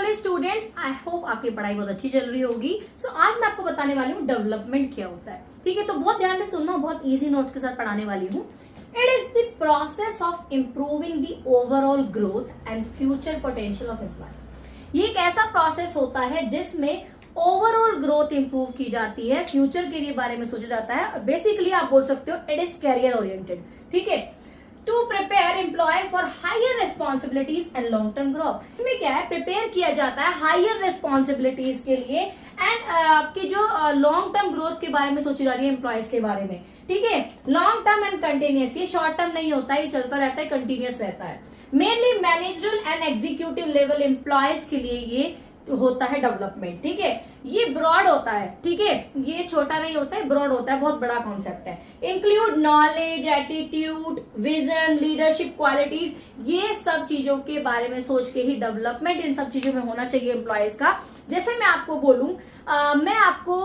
वाले students, I hope आपकी पढ़ाई बहुत अच्छी चल रही होगी। सो आज मैं आपको बताने वाली हूँ डेवलपमेंट क्या होता है। ठीक है, तो बहुत ध्यान से सुनना, बहुत इजी नोट्स के साथ पढ़ाने वाली हूँ। It is the process of improving the overall growth and future potential of employees. ये एक ऐसा प्रोसेस होता है जिसमें ओवरऑल ग्रोथ इंप्रूव की जाती है, फ्यूचर के लिए बारे में सोचा जाता है। बेसिकली आप बोल सकते हो इट इज कैरियर ओरिएंटेड। ठीक है, to prepare employ for higher responsibilities and long term growth. इसमें क्या है, प्रिपेयर किया जाता है हायर रिस्पॉन्सिबिलिटीज के लिए एंड आपकी जो लॉन्ग टर्म ग्रोथ के बारे में सोची जा रही है एम्प्लॉयज के बारे में। ठीक है, लॉन्ग टर्म एंड कंटिन्यूस, ये शॉर्ट टर्म नहीं होता है, ये चलता रहता है, कंटिन्यूस रहता है। Mainly managerial and executive level employees के लिए ये होता है डेवलपमेंट। ठीक है, ये ब्रॉड होता है। ठीक है, ये छोटा नहीं होता है, ब्रॉड होता है, बहुत बड़ा कॉन्सेप्ट है। Include knowledge, attitude, vision, leadership qualities, ये सब चीजों के बारे में सोच के ही डेवलपमेंट इन सब चीजों में होना चाहिए एम्प्लॉयज का। जैसे मैं आपको बोलूं, मैं आपको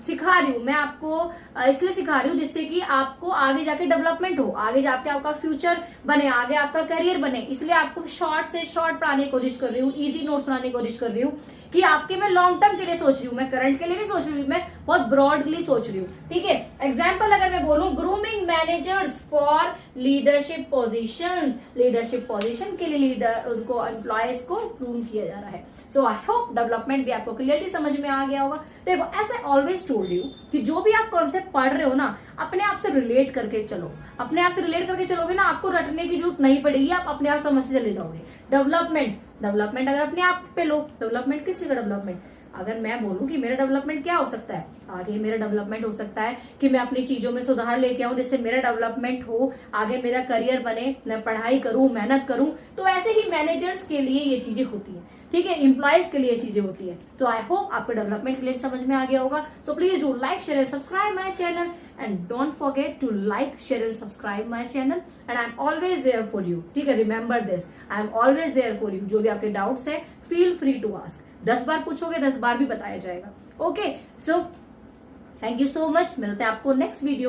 सिखा रही हूँ, मैं आपको इसलिए सिखा रही हूँ जिससे कि आपको आगे जाके डेवलपमेंट हो, आगे जाके आपका फ्यूचर बने, आगे आपका करियर बने। इसलिए आपको शॉर्ट से शॉर्ट पढ़ाने की कोशिश कर रही हूँ, इजी नोट्स बनाने की कोशिश कर रही हूँ कि आपके मैं लॉन्ग टर्म के लिए सोच रही हूँ, मैं करंट के लिए नहीं सोच रही हूँ, मैं बहुत ब्रॉडली सोच रही हूँ। ठीक है, एग्जाम्पल अगर मैं बोलूँ, grooming managers for leadership positions, leadership position के लिए लीडर उनको एम्प्लॉयज को ग्रूम किया जा रहा है। सो आई होप डेवलपमेंट भी आपको क्लियरली समझ में आ गया होगा। देखो, ऐसा ऑलवेज टोल्ड यू कि जो भी आप कॉन्सेप्ट पढ़ रहे हो ना, अपने आप से रिलेट करके चलो। अपने आप से रिलेट करके चलोगे ना, आपको रटने की जरूरत नहीं पड़ेगी, आप अपने आप समझते चले जाओगे। डेवलपमेंट अगर अपने आप पे लो, डेवलपमेंट किस चीज का डेवलपमेंट? अगर मैं बोलूं कि मेरा डेवलपमेंट क्या हो सकता है, आगे मेरा डेवलपमेंट हो सकता है कि मैं अपनी चीजों में सुधार लेके आऊं जिससे मेरा डेवलपमेंट हो, आगे मेरा करियर बने, मैं पढ़ाई करूं, मेहनत करूं। तो ऐसे ही मैनेजर्स के लिए ये चीजें होती है। ठीक है, एम्प्लॉयज के लिए चीजें होती है। तो आई होप आपको डेवलपमेंट के लिए समझ में आ गया होगा। So please do like, share and subscribe my channel and don't forget to like, share and subscribe my channel and I am always there for you. ठीक है, remember this, I am always there for you. जो भी आपके doubts है, feel free to ask. 10 बार पूछोगे, 10 बार भी बताया जाएगा। Okay, so thank you so much. मिलते हैं आपको नेक्स्ट वीडियो में।